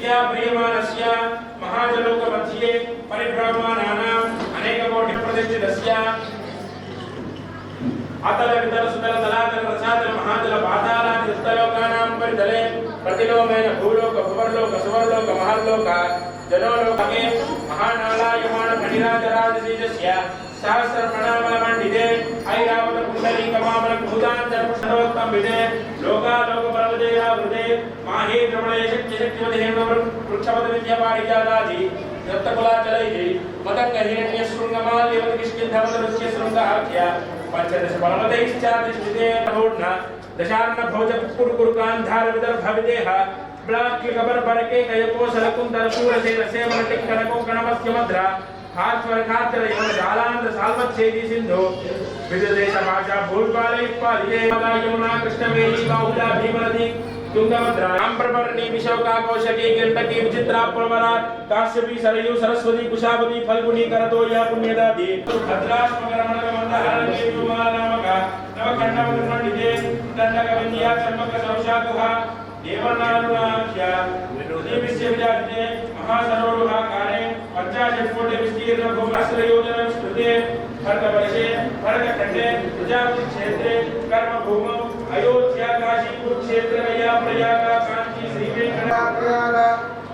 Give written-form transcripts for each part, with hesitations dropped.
विद्या प्रियमानस्य महाजलोक मध्ये परिभ्रममानानाम् अनेककोटि प्रतिष्ठितस्य अतल वितल सुतल तलातल रसातल महातल पातालादि उत्तलोकानां परितले प्रतिलोमेन भूलोक भुवर्लोक सुवर्लोक महल्लोक जलोलोके महानालायमान फणिराजराजसीजस्य सहस्र प्रणामलमण्डिते ऐरावत कुण्डलीकमामल भूतान्तर् सर्वोत्तम विदे लोकालोक परमदेयावृते माहे द्रवणे शक्ति शक्तिवते वृक्षपद विद्या पारिजातादि दत्तकुलाचलैः मदङ्ग हिरण्य शृङ्गमाल्यवत किष्किन्धवत ऋष्य शृङ्गाख्य पंचदश परमदैश्चादिष्टिते नभोढ्न दशार्न भोज कुरुकुरुकान्धार विदर्भ विदेह ब्लाक कबर बरके कयको सलकुंदर सूरसेन सेवन टिक्कनको गणमस्य मद्रा हास्वर खात्र यमन जालांध्र साल्वच्छेदी सिंधु विदेश भाषा भूपालै पालिये यमुना कृष्णवेणी बाहुला भीमनदी तुंगभद्रा आम्रपर्णी विशोका कौशकी गंडकी विचित्रा प्रवरा काश्यपी सरयू सरस्वती कुशावती फल्गुनी करतोया पुण्यदादी भद्राश्मकरमण मंदहारण्ये युमानामक नवखंडमण्डिते दंडक विद्या चर्मक सौशाकुहा देवनानुनाख्य विनोदेविस्य विजाते महासरोरुहाकारे 50 कोटि विस्तीर्ण भूमाश्रयोजन विस्तृते भरतवर्षे भरतखंडे प्रजापति क्षेत्रे कर्मभूमौ अयोध्या काशी कुरुक्षेत्र गया प्रयाग कांची श्री वेंकटाचल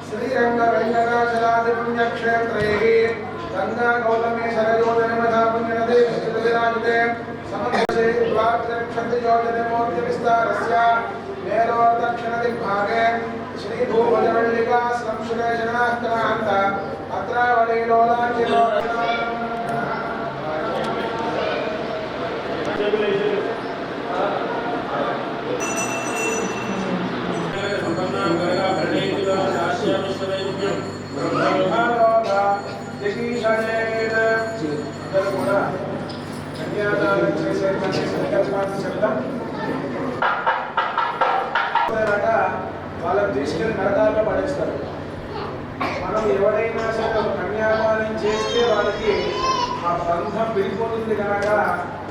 श्रीरंग रंगनाचलादि पुण्यक्षेत्रैः गंगा गौतमी सरयोजनमथा पुण्यनदे विराजते समग्रसे द्वादशक्षतियोजने मूर्ति विस्तारस्य मेरोदक्षिणदिग्भागे श्री भूभजवल्लिका संश्लेषणाक्रान्त अत्रावलीलोलाचिलो వాళ్ళని తీసుకెళ్ళి నరకాల్లో పడేస్తారు. మనం ఎవరైనా సరే ఒక కన్యాదానం చేస్తే వాళ్ళకి ఆ బంధం విడిపోతుంది కనుక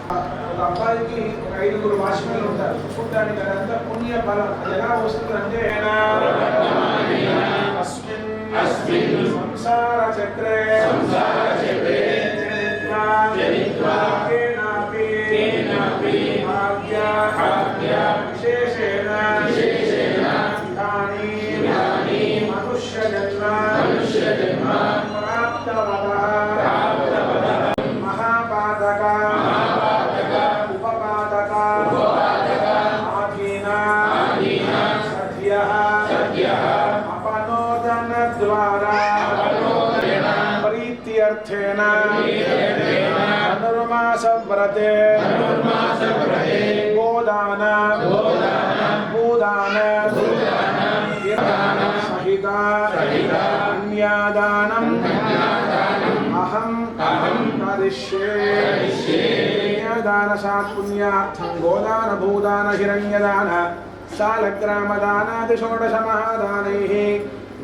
ఒక అబ్బాయికి ఒక 5 వాచ్మెన్లు ఉంటారు. చూడడానికి అదంతా పుణ్య బలం. అది ఎలా వస్తుందంటే సంసార చక్రే విశేషేణ मनुष्यजन्म महापादक उपपादक आधीन सद्यः अपनोदन द्वारा प्रीत्यर्थेन धनुर्मास व्रते गोदान भूदान अन्यादानम् अहं करिष्ये. अन्यादानसात् पुण्यार्थं गोदान भूदान हिरण्यदान सालग्रामदानादि षोडशमहादानैः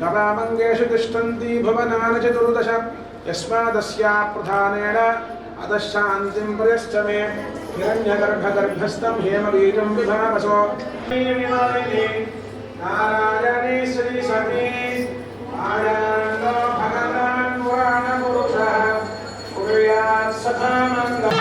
नवामङ्गेषु तिष्ठन्ति भुवनानि 14 यस्मादस्या प्रधानेन अतः शान्तिं प्रयश्च मे हिरण्यगर्भगर्भस्थं हेमबीजं विभावसो नारायणे श्री सती आनंदो भगवान पुराण पुरुषः कुर्यात् सखा मंगलम्.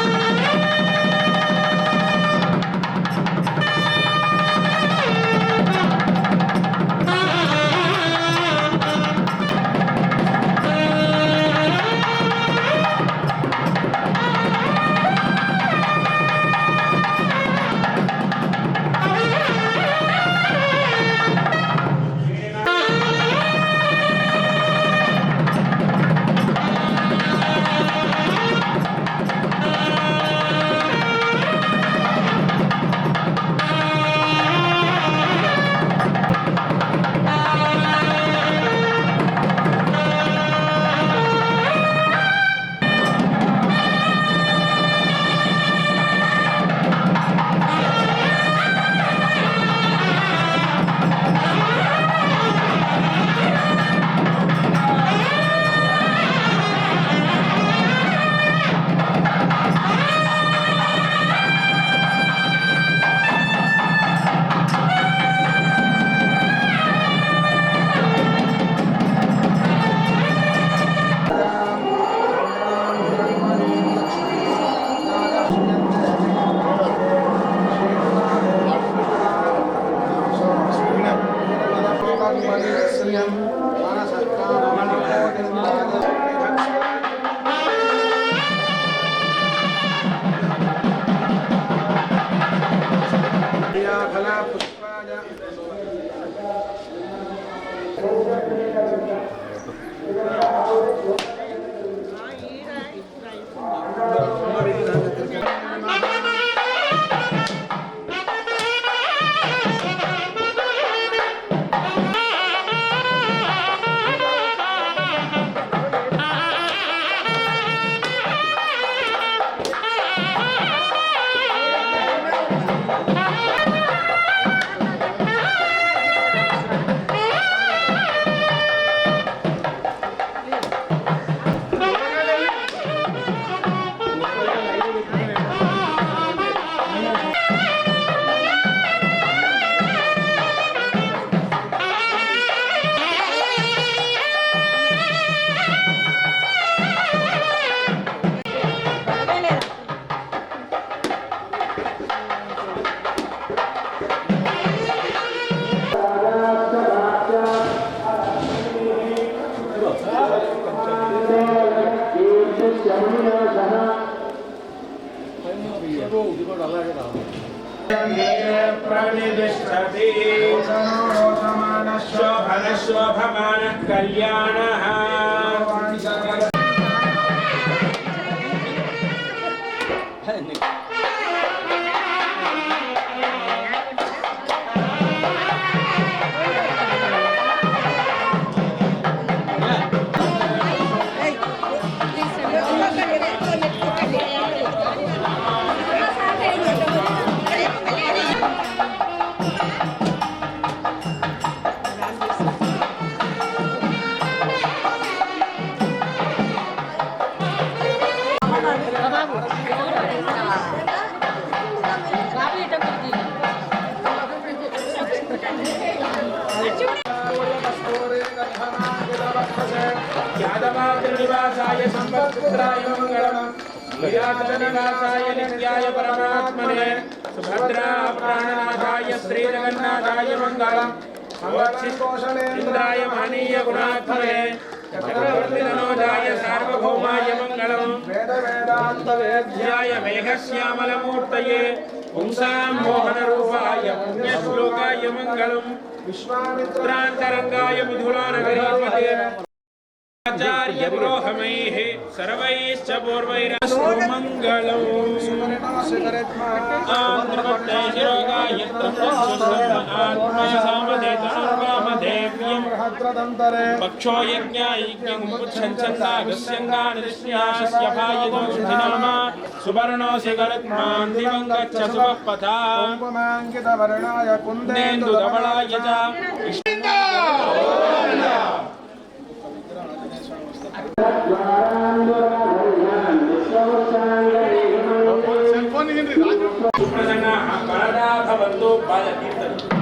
प्रतिष्ठति शोभनशोभमानः कल्याणः यादवाद्रिनिवासाय संवत्सराय मंगलम् वीराजनिवासाय नित्याय परमात्मने सुभद्रा प्राणनाथाय श्रीजगन्नाथाय मंगलम् संवत्सितोषणेन्द्राय महनीय गुणात्मने चक्रवर्तितनोजाय सार्वभौमाय मंगलम् वेद वेदान्त वेद्याय मेघश्यामलमूर्तये पुंसां मोहनरूपाय पुण्यश्लोकाय मंगलम् विश्वामित्रान्तरंगाय मिथुलानगरीपते आचार्य पुरोहमैः सर्वैश्च पूर्वैरस्तु मङ्गलम् आन्द्रवत्ते शिरोगाय पक्षो यज्ञायज्ञं पुच्छन्दागस्यङ्गानिष्यास्य भायदोषिनामा सुवर्णोऽसि गरुत्मान् दिवं गच्छ सुवःपथा उपमाङ्कितवर्णाय कुन्देन्दुधवलाय च सुप्रसन्नाः वरदा भवन्तु बालकीर्तनम्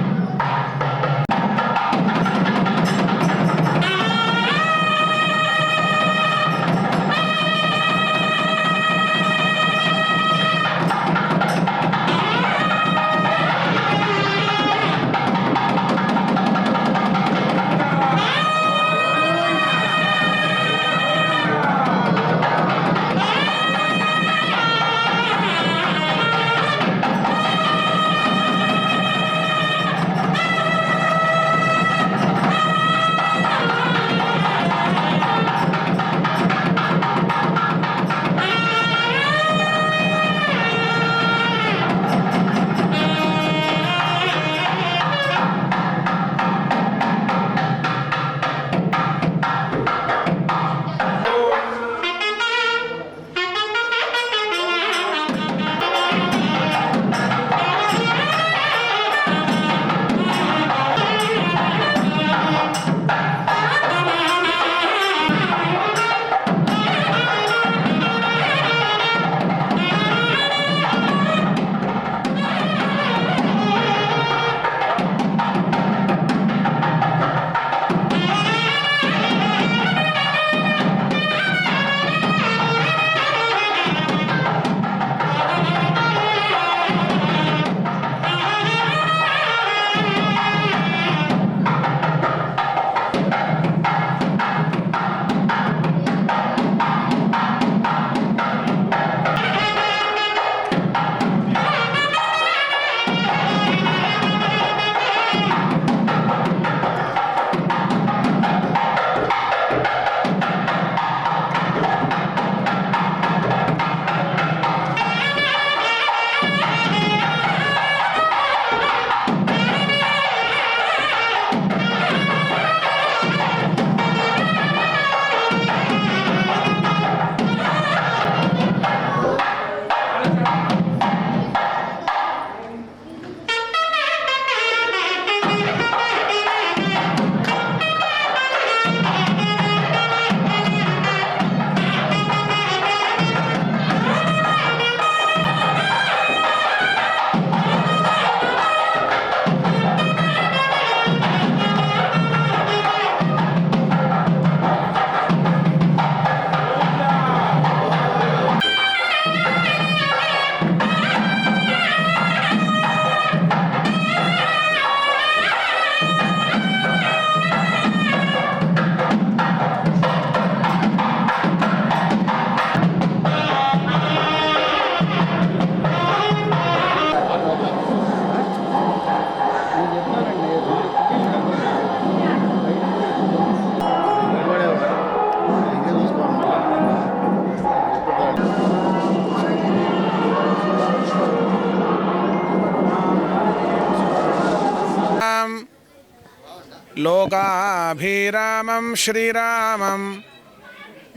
లోకాభిరామం శ్రీరామం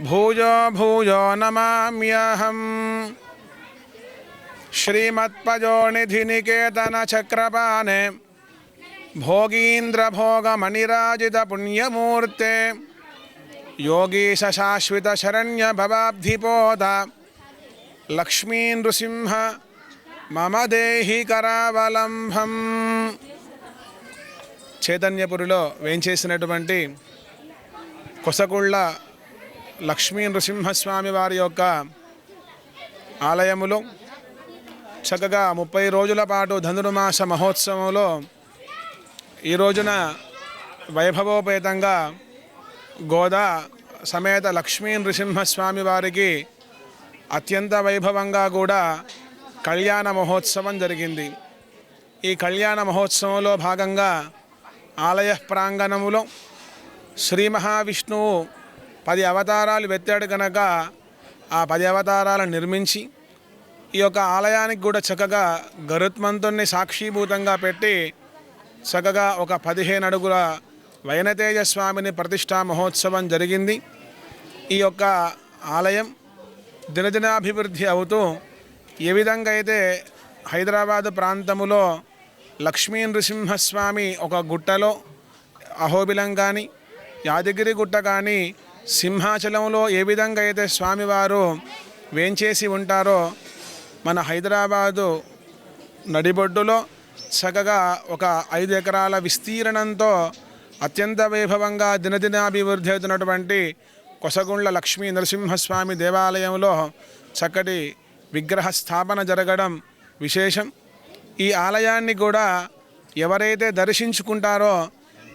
భూయో భూయో నమామ్యహం. శ్రీమత్పయోనిధినికేతన చక్రపాణే భోగీంద్రభోగమణిరాజిత పుణ్యమూర్తే యోగీశ శాశ్వత శరణ్య భవాబ్ధిపోత లక్ష్మీ నృసింహ మమ దేహి కరావలంబం. చైతన్యపురిలో వేంచేసినటువంటి కొసగుళ్ళ లక్ష్మీ నృసింహస్వామి వారి యొక్క ఆలయములో చక్కగా 30 రోజుల పాటు ధనుర్మాస మహోత్సవంలో ఈ రోజున వైభవోపేతంగా గోదా సమేత లక్ష్మీ నృసింహస్వామి వారికి అత్యంత వైభవంగా కూడా కళ్యాణ మహోత్సవం జరిగింది. ఈ కళ్యాణ మహోత్సవంలో భాగంగా ఆలయ ప్రాంగణములో శ్రీ మహావిష్ణువు 10 అవతారాలు వెత్తాడు కనుక ఆ 10 అవతారాలను నిర్మించి ఈ యొక్క ఆలయానికి కూడా చక్కగా గరుత్మంతుణ్ణి సాక్షిభూతంగా పెట్టి చక్కగా ఒక 15 అడుగుల వైనతేజ స్వామిని ప్రతిష్టా మహోత్సవం జరిగింది. ఈ యొక్క ఆలయం దినదినాభివృద్ధి అవుతూ ఏ విధంగా అయితే హైదరాబాదు ప్రాంతములో లక్ష్మీ నృసింహస్వామి ఒక గుట్టలో అహోబిలం కానీ యాదగిరి గుట్ట కానీ సింహాచలంలో ఏ విధంగా అయితే స్వామివారు వేంచేసి ఉంటారో మన హైదరాబాదు నడిబొడ్డులో చక్కగా ఒక 5 ఎకరాల విస్తీర్ణంతో అత్యంత వైభవంగా దినదినాభివృద్ధి అవుతున్నటువంటి కొసగుండ్ల లక్ష్మీ నరసింహస్వామి దేవాలయంలో చక్కటి విగ్రహ స్థాపన జరగడం విశేషం. ఈ ఆలయాన్ని కూడా ఎవరైతే దర్శించుకుంటారో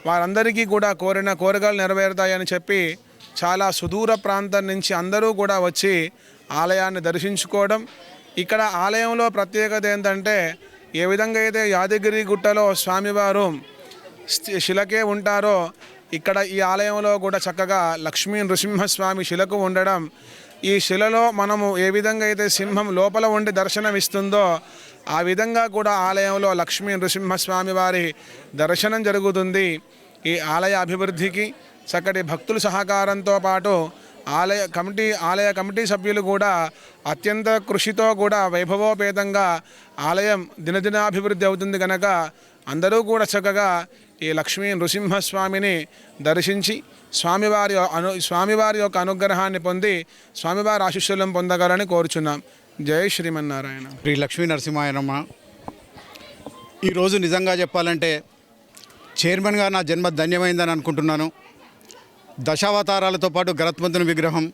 వారందరికీ కూడా కోరిన కోరికలు నెరవేరుతాయని చెప్పి చాలా సుదూర ప్రాంతం నుంచి అందరూ కూడా వచ్చి ఆలయాన్ని దర్శించుకోవడం. ఇక్కడ ఆలయంలో ప్రత్యేకత ఏంటంటే ఏ విధంగా అయితే యాదగిరి గుట్టలో స్వామివారు శిలకే ఉంటారో ఇక్కడ ఈ ఆలయంలో కూడా చక్కగా లక్ష్మీ నృసింహస్వామి శిలకు ఉండడం. ఈ శిలలో మనము ఏ విధంగా అయితే సింహం లోపల ఉండి దర్శనమిస్తుందో ఆ విధంగా కూడా ఆలయంలో లక్ష్మీ నృసింహస్వామి వారి దర్శనం జరుగుతుంది. ఈ ఆలయ అభివృద్ధికి చక్కటి భక్తుల సహకారంతో పాటు ఆలయ కమిటీ సభ్యులు కూడా అత్యంత కృషితో కూడా వైభవోపేతంగా ఆలయం దినదినాభివృద్ధి అవుతుంది కనుక అందరూ కూడా చక్కగా ఈ లక్ష్మీ నృసింహస్వామిని దర్శించి స్వామివారి యొక్క అనుగ్రహాన్ని పొంది స్వామివారి ఆశీస్సులను పొందగలని కోరుచున్నాం. జై శ్రీమన్నారాయణ. శ్రీ లక్ష్మీ నరసింహాయనమ్మ. ఈరోజు నిజంగా చెప్పాలంటే చైర్మన్గా నా జన్మ ధన్యమైందని అనుకుంటున్నాను. దశావతారాలతో పాటు గరుత్మంతుని విగ్రహం,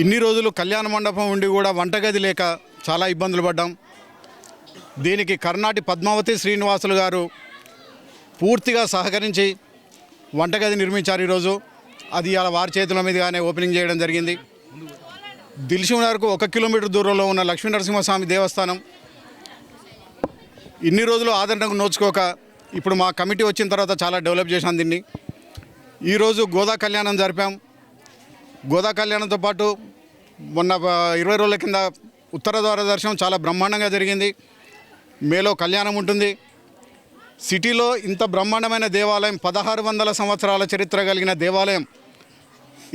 ఇన్ని రోజులు కళ్యాణ మండపం ఉండి కూడా వంటగది లేక చాలా ఇబ్బందులు పడ్డాం. దీనికి కర్ణాటి పద్మావతి శ్రీనివాసులు గారు పూర్తిగా సహకరించి వంటగది నిర్మించారు. ఈరోజు అది అలా వారి చేతుల మీదుగానే ఓపెనింగ్ చేయడం జరిగింది. దిల్సుఖ్నగర్కు 1 కిలోమీటర్ దూరంలో ఉన్న లక్ష్మీ నరసింహస్వామి దేవస్థానం ఇన్ని రోజులు ఆదరణకు నోచుకోక ఇప్పుడు మా కమిటీ వచ్చిన తర్వాత చాలా డెవలప్ చేశాం దీన్ని. ఈరోజు గోదా కళ్యాణం జరిపాం. గోదా కళ్యాణంతో పాటు మొన్న 20 రోజుల కింద ఉత్తర ద్వార దర్శనం చాలా బ్రహ్మాండంగా జరిగింది. మేలో కళ్యాణం ఉంటుంది. సిటీలో ఇంత బ్రహ్మాండమైన దేవాలయం, 1600 సంవత్సరాల చరిత్ర కలిగిన దేవాలయం.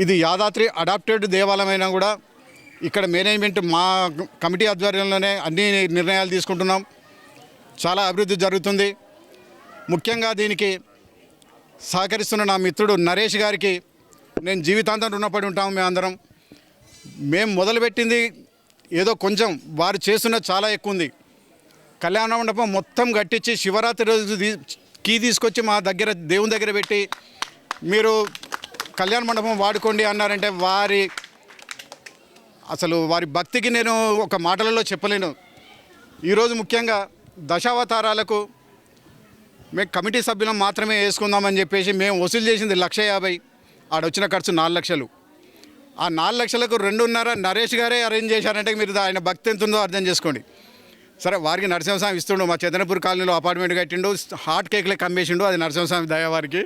ఇది యాదాద్రి అడాప్టెడ్ దేవాలయం అయినా కూడా ఇక్కడ మేనేజ్మెంట్ మా కమిటీ ఆధ్వర్యంలోనే అన్ని నిర్ణయాలు తీసుకుంటున్నాం. చాలా అభివృద్ధి జరుగుతుంది. ముఖ్యంగా దీనికి సహకరిస్తున్న నా మిత్రుడు నరేష్ గారికి నేను జీవితాంతం రుణపడి ఉంటాము. మేమందరం మేము మొదలుపెట్టింది ఏదో కొంచెం, వారు చేస్తున్న చాలా ఎక్కువ ఉంది. కళ్యాణ మండపం మొత్తం కట్టించి శివరాత్రి రోజు కీ తీసుకొచ్చి మా దగ్గర దేవుని దగ్గర పెట్టి మీరు కళ్యాణ మండపం వాడుకోండి అన్నారంటే వారి భక్తికి నేను ఒక మాటలలో చెప్పలేను. ఈరోజు ముఖ్యంగా దశావతారాలకు మేము కమిటీ సభ్యులం మాత్రమే వేసుకుందామని చెప్పేసి మేము వసూలు చేసింది 1,50,000. ఆడొచ్చిన ఖర్చు 4 లక్షలు. ఆ 4 లక్షలకు 2.5 నరేష్ గారే అరేంజ్ చేశారంటే మీరు ఆయన భక్తి ఎంత ఉందో అర్థం చేసుకోండి. సరే, వారికి నరసింహస్వామి ఇస్తుండు. మా చందనపూర్ కాలనీలో అపార్ట్మెంట్ కట్టిండు, హాట్ కేక్లే అమ్మేసిండు. అది నరసింహస్వామి దయ వారికి.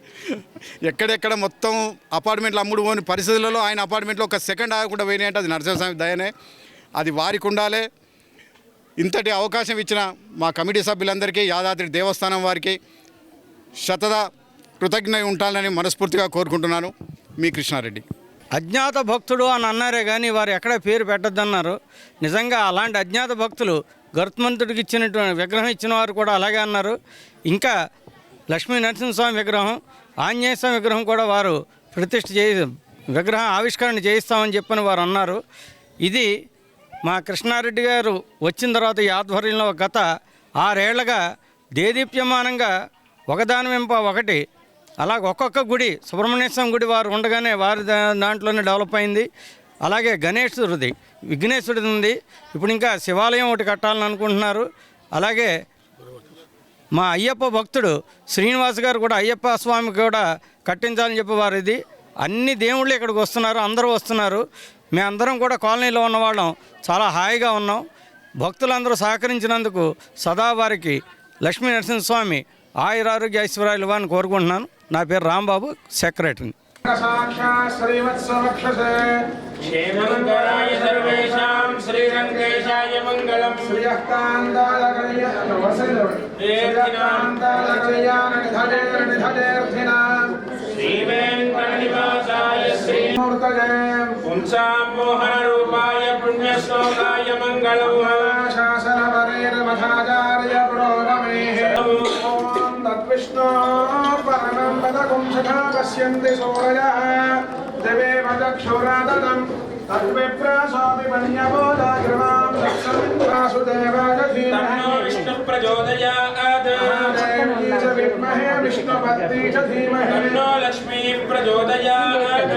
ఎక్కడెక్కడ మొత్తం అపార్ట్మెంట్లు అమ్ముడు పోని పరిస్థితులలో ఆయన అపార్ట్మెంట్లో ఒక సెకండ్ ఆగకుండా పోయినాయంటే అది నరసింహస్వామి దయనే. అది వారికి ఉండాలి. ఇంతటి అవకాశం ఇచ్చిన మా కమిటీ సభ్యులందరికీ, యాదాద్రి దేవస్థానం వారికి శతదా కృతజ్ఞ ఉంటానని మనస్ఫూర్తిగా కోరుకుంటున్నాను. మీ కృష్ణారెడ్డి. అజ్ఞాత భక్తుడు అని అన్నారే కానీ వారు ఎక్కడ పేరు పెట్టద్దన్నారు. నిజంగా అలాంటి అజ్ఞాత భక్తులు గరుత్మంతుడికి ఇచ్చినటువంటి విగ్రహం ఇచ్చిన వారు కూడా అలాగే అన్నారు. ఇంకా లక్ష్మీ నరసింహస్వామి విగ్రహం, ఆంజనేయ స్వామి విగ్రహం కూడా వారు ప్రతిష్ఠ విగ్రహం ఆవిష్కరణ చేయిస్తామని చెప్పని వారు అన్నారు. ఇది మా కృష్ణారెడ్డి గారు వచ్చిన తర్వాత ఈ ఆధ్వర్యంలో గత 6 ఏళ్లుగా దేదీప్యమానంగా ఒకదాని వెంప ఒకటి అలాగ ఒక్కొక్క గుడి, సుబ్రహ్మణ్య స్వామి గుడి వారు ఉండగానే వారి దాంట్లోనే డెవలప్ అయింది. అలాగే గణేశుడిది, విఘ్నేశ్వరుడిది ఉంది. ఇప్పుడు ఇంకా శివాలయం ఒకటి కట్టాలని అనుకుంటున్నారు. అలాగే మా అయ్యప్ప భక్తుడు శ్రీనివాస్ గారు కూడా అయ్యప్ప స్వామికి కూడా కట్టించాలని చెప్పి వారు ఇది అన్ని దేవుళ్ళు ఇక్కడికి వస్తున్నారు, అందరూ వస్తున్నారు. మేమందరం కూడా కాలనీలో ఉన్నవాళ్ళం చాలా హాయిగా ఉన్నాం. భక్తులందరూ సహకరించినందుకు సదా వారికి లక్ష్మీ నరసింహస్వామి ఆయురారోగ్య ఐశ్వర్యాలు ఇవ్వాలని కోరుకుంటున్నాను. నా పేరు రాంబాబు, సెక్రటరీ. क्षेमंगलाय सर्वेषां श्रीरंगेशाय मंगलम श्रीवेंकटनिवासाय श्रीमूर्तये पुंसां मोहनरूपाय पुण्यश्लोकाय मंगलम शासनवरेर्मठाचार्य प्रोगमेः ओम तद्विष्णो परमं पदकुं सखा पश्यन्ति सूरयः देवेव चक्षुरादनं तद्विप्रासोऽपि मन्यबोधाग्रमां वासुदेवाय धीमहि विष्णु प्रचोदयात् देवी च विद्महे विष्णुपत्नी च धीमहि तन्नो लक्ष्मी प्रचोदयात्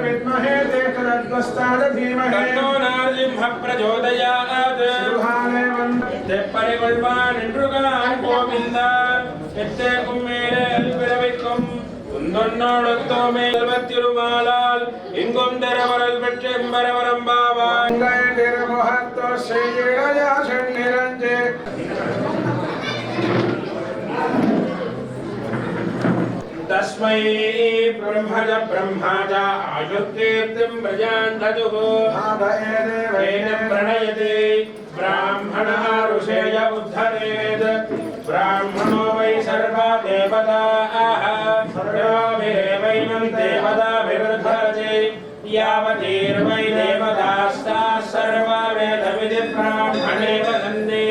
विद्महे देवदत्तस्ताय धीमहि तन्नो नारसिंह प्रचोदयात् सुहाने वन्दे परिवल्वान् इन्द्रुगान् गोविन्दा एत्ते कुम्मेले अल्पिरविक्कुम् उन्दोन्नोडुत्तोमे अल्वत्तिरुमालाल इंगुम तेरवरल बेट्टेम्बरवरम बाबा गए तेरे महत्व से राजा निरंजे तस्मै ब्रह्मज आयुर्कीर्तिं प्रजान् ददुः तेन प्रणयते ब्राह्मणः ऋषेय उद्धरेत् ब्राह्मणो वै सर्वा देवताः सर्वाभिरेवैनं देवताभिरुद्धरते यावतीर्वै देवतास्ताः सर्वा वेदविधि ब्राह्मणे वदन्ति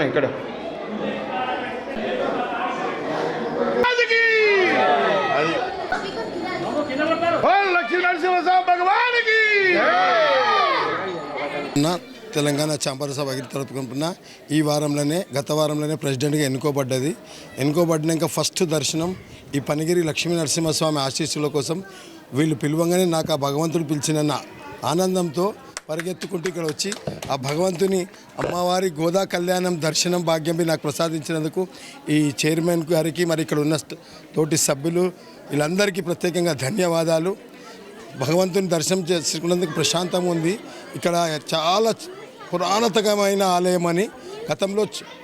ఇక్కడ లక్ష్మీ నరసింహస్వామి భగవానికి తెలంగాణ చాంబర్ సభ తరపున ఈ వారంలోనే గత వారంలోనే ప్రెసిడెంట్గా ఎన్నుకోబడ్డాక ఫస్ట్ దర్శనం ఈ పనిగిరి లక్ష్మీ నరసింహస్వామి ఆశీస్సుల కోసం వీళ్ళు పిలువగానే నాకు ఆ భగవంతుడు పిలిచిన ఆనందంతో పరిగెత్తుకుంటూ ఇక్కడ వచ్చి ఆ భగవంతుని అమ్మవారి గోదా కళ్యాణం దర్శనం భాగ్యం నాకు ప్రసాదించినందుకు ఈ చైర్మన్ గారికి మరి ఇక్కడ ఉన్న తోటి సభ్యులు వీళ్ళందరికీ ప్రత్యేకంగా ధన్యవాదాలు. భగవంతుని దర్శనం చేసుకున్నందుకు ప్రశాంతంగా ఉంది. ఇక్కడ చాలా పురాణతమైన ఆలయం అని గతంలో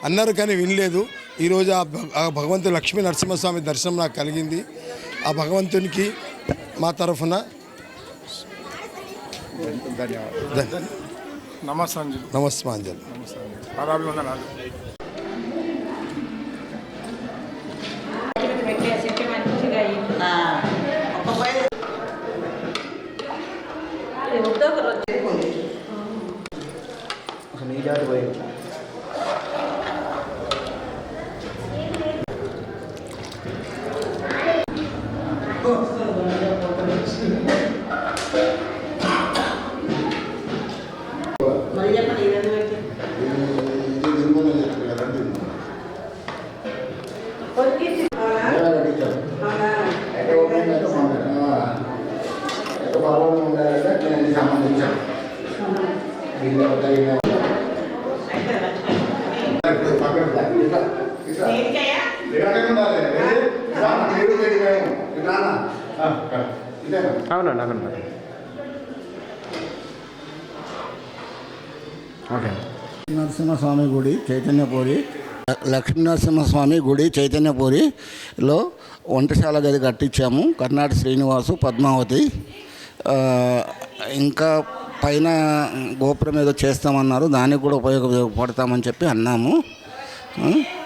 అన్నారు కానీ వినలేదు. ఈరోజు ఆ భగవంతుని లక్ష్మీ నరసింహస్వామి దర్శనం నాకు కలిగింది. ఆ భగవంతునికి మా తరఫున ధన్యవాదాలు. నమస్మాంజలి. Porque ఉండాలని నేను సంబంధించాను. అవునండి అవునండి ఓకే. నరసింహస్వామి గుడి చైతన్యపూరి, లక్ష్మీనరసింహస్వామి గుడి చైతన్యపూరిలో వంటశాల గది కట్టించాము. కర్ణాటక శ్రీనివాసు, పద్మావతి. ఇంకా పైన గోపురం ఏదో చేస్తామన్నారు, దానికి కూడా ఉపయోగపడతామని చెప్పి అన్నాము.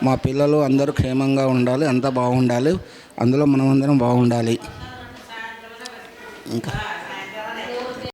మా పిల్లలు అందరూ క్షేమంగా ఉండాలి, అంతా బాగుండాలి, అందులో మనమందరం బాగుండాలి. ఇంకా